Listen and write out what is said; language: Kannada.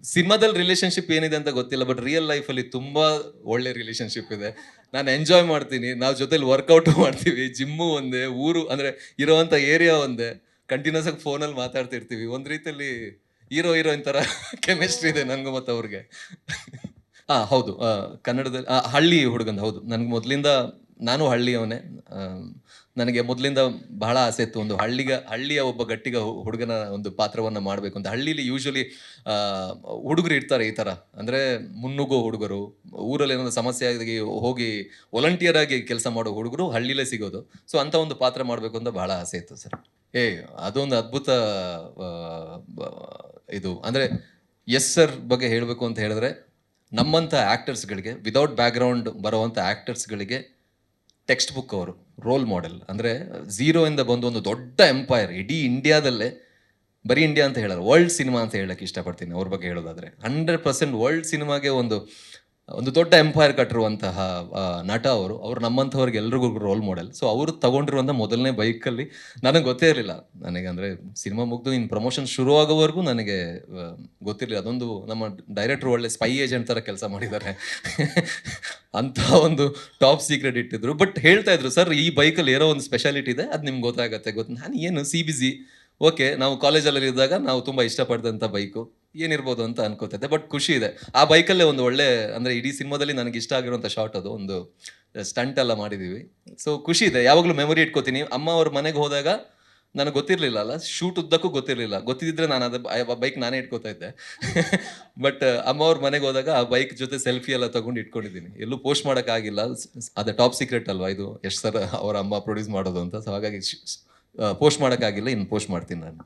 ಸಿನಿಮಾದಲ್ಲಿ ರಿಲೇಶನ್ಶಿಪ್ ಏನಿದೆ ಅಂತ ಗೊತ್ತಿಲ್ಲ, ಬಟ್ ರಿಯಲ್ ಲೈಫಲ್ಲಿ ತುಂಬಾ ಒಳ್ಳೆ ರಿಲೇಶನ್ಶಿಪ್ ಇದೆ. ನಾನು ಎಂಜಾಯ್ ಮಾಡ್ತೀನಿ, ನಾವು ಜೊತೆಲಿ ವರ್ಕೌಟ್ ಮಾಡ್ತೀವಿ, ಜಿಮ್ಮು ಒಂದೇ, ಊರು ಅಂದ್ರೆ ಇರೋವಂಥ ಏರಿಯಾ ಒಂದೇ, ಕಂಟಿನ್ಯೂಸ್ ಆಗಿ ಫೋನಲ್ಲಿ ಮಾತಾಡ್ತಿರ್ತೀವಿ. ಒಂದು ರೀತಿಯಲ್ಲಿ ಹೀರೋ ಹೀರೋಯಿನ್ ಥರ ಕೆಮಿಸ್ಟ್ರಿ ಇದೆ ನನಗೂ ಮತ್ತು ಅವ್ರಿಗೆ. ಹೌದು, ಕನ್ನಡದಲ್ಲಿ ಹಳ್ಳಿ ಹುಡುಗಂದು. ಹೌದು, ನನಗೆ ಮೊದಲಿಂದ, ನಾನು ಹಳ್ಳಿಯವನೇ. ನನಗೆ ಮೊದಲಿಂದ ಬಹಳ ಆಸೆ ಇತ್ತು, ಒಂದು ಹಳ್ಳಿಯ ಒಬ್ಬ ಗಟ್ಟಿಗ ಹುಡುಗನ ಒಂದು ಪಾತ್ರವನ್ನು ಮಾಡಬೇಕು ಅಂತ. ಹಳ್ಳೀಲಿ ಯೂಶ್ವಲಿ ಹುಡುಗರು ಇರ್ತಾರೆ ಈ ಥರ, ಅಂದರೆ ಮುನ್ನುಗ್ಗೋ ಹುಡುಗರು, ಊರಲ್ಲಿ ಏನಾದ್ರು ಸಮಸ್ಯೆ ಆಗಿ ಹೋಗಿ ವಾಲಂಟಿಯರ್ ಆಗಿ ಕೆಲಸ ಮಾಡೋ ಹುಡುಗರು ಹಳ್ಳಿಲೇ ಸಿಗೋದು. ಸೊ ಅಂಥ ಒಂದು ಪಾತ್ರ ಮಾಡಬೇಕು ಅಂತ ಬಹಳ ಆಸೆ ಇತ್ತು ಸರ್. ಅದೊಂದು ಅದ್ಭುತ ಆ, ಬ- ಇದು ಅಂದರೆ ಎಸ್ ಸರ್ ಬಗ್ಗೆ ಹೇಳಬೇಕು ಅಂತ ಹೇಳಿದ್ರೆ, ನಮ್ಮಂಥ ಆ್ಯಕ್ಟರ್ಸ್ಗಳಿಗೆ, ವಿದೌಟ್ ಬ್ಯಾಕ್ಗ್ರೌಂಡ್ ಬರುವಂಥ ಆ್ಯಕ್ಟರ್ಸ್ಗಳಿಗೆ ಟೆಕ್ಸ್ಟ್ ಬುಕ್ ಅವರು, ರೋಲ್ ಮಾಡೆಲ್. ಅಂದರೆ ಝೀರೋಯಿಂದ ಬಂದು ಒಂದು ದೊಡ್ಡ ಎಂಪೈರ್, ಇಡೀ ಇಂಡಿಯಾದಲ್ಲೇ, ಬರೀ ಇಂಡಿಯಾ ಅಂತ ಹೇಳಲ್ಲ, ವರ್ಲ್ಡ್ ಸಿನಿಮಾ ಅಂತ ಹೇಳಕ್ಕೆ ಇಷ್ಟಪಡ್ತೀನಿ ಅವ್ರ ಬಗ್ಗೆ ಹೇಳೋದಾದರೆ. 100% ವರ್ಲ್ಡ್ ಸಿನಿಮಾಗೆ ಒಂದು ಒಂದು ದೊಡ್ಡ ಎಂಪೈರ್ ಕಟ್ಟಿರುವಂತಹ ನಟ ಅವರು. ಅವ್ರು ನಮ್ಮಂಥವ್ರಿಗೆ ಎಲ್ರಿಗೂ ರೋಲ್ ಮಾಡೆಲ್. ಸೊ ಅವರು ತಗೊಂಡಿರುವಂಥ ಮೊದಲನೇ ಬೈಕಲ್ಲಿ ನನಗೆ ಗೊತ್ತೇ ಇರಲಿಲ್ಲ. ನನಗೆ ಅಂದರೆ ಸಿನಿಮಾ ಮುಗಿದು ಇನ್ನು ಪ್ರಮೋಷನ್ ಶುರು ಆಗೋವರೆಗೂ ನನಗೆ ಗೊತ್ತಿರಲಿಲ್ಲ. ಅದೊಂದು ನಮ್ಮ ಡೈರೆಕ್ಟ್ರು ಒಳ್ಳೆ ಸ್ಪೈ ಏಜೆಂಟ್ ಥರ ಕೆಲಸ ಮಾಡಿದ್ದಾರೆ. ಅಂಥ ಒಂದು ಟಾಪ್ ಸೀಕ್ರೆಟ್ ಇಟ್ಟಿದ್ರು. ಬಟ್ ಹೇಳ್ತಾ ಇದ್ರು, ಸರ್ ಈ ಬೈಕಲ್ಲಿ ಏನೋ ಒಂದು ಸ್ಪೆಷಾಲಿಟಿ ಇದೆ, ಅದು ನಿಮ್ಗೆ ಗೊತ್ತಾಗತ್ತೆ. ನಾನು ಏನು CBC, ಓಕೆ, ನಾವು ಕಾಲೇಜಲ್ಲಿ ಇದ್ದಾಗ ನಾವು ತುಂಬ ಇಷ್ಟಪಡಿದಂಥ ಬೈಕು ಏನಿರ್ಬೋದು ಅಂತ ಅನ್ಕೋತಿದ್ದೆ. ಬಟ್ ಖುಷಿ ಇದೆ, ಆ ಬೈಕಲ್ಲೇ ಒಂದು ಒಳ್ಳೆ, ಅಂದರೆ ಇಡೀ ಸಿನಿಮಾದಲ್ಲಿ ನನಗೆ ಇಷ್ಟ ಆಗಿರುವಂಥ ಶಾರ್ಟ್, ಅದು ಒಂದು ಸ್ಟಂಟ್ ಎಲ್ಲ ಮಾಡಿದ್ದೀವಿ. ಸೊ ಖುಷಿ ಇದೆ, ಯಾವಾಗಲೂ ಮೆಮೊರಿ ಇಟ್ಕೋತೀನಿ. ಅಮ್ಮ ಅವ್ರ ಮನೆಗೆ ಹೋದಾಗ ನನಗೆ ಗೊತ್ತಿರಲಿಲ್ಲ ಅಲ್ಲ, ಶೂಟ್ ಉದ್ದಕ್ಕೂ ಗೊತ್ತಿರಲಿಲ್ಲ. ಗೊತ್ತಿದ್ದರೆ ನಾನು ಅದು ಬೈಕ್ ನಾನೇ ಇಟ್ಕೋತಾ ಇದ್ದೆ. ಬಟ್ ಅಮ್ಮ ಅವ್ರ ಮನೆಗೆ ಹೋದಾಗ ಆ ಬೈಕ್ ಜೊತೆ ಸೆಲ್ಫಿ ಎಲ್ಲ ತಗೊಂಡು ಇಟ್ಕೊಂಡಿದ್ದೀನಿ. ಎಲ್ಲೂ ಪೋಸ್ಟ್ ಮಾಡೋಕ್ಕಾಗಿಲ್ಲ, ಅದು ಟಾಪ್ ಸೀಕ್ರೆಟ್ ಅಲ್ವಾ ಇದು, ಎಷ್ಟು ಸರ್ ಅವ್ರ ಅಮ್ಮ ಪ್ರೊಡ್ಯೂಸ್ ಮಾಡೋದು ಅಂತ. ಸೊ ಹಾಗಾಗಿ ಪೋಸ್ಟ್ ಮಾಡೋಕ್ಕಾಗಿಲ್ಲ, ಇನ್ನು ಪೋಸ್ಟ್ ಮಾಡ್ತೀನಿ ನಾನು.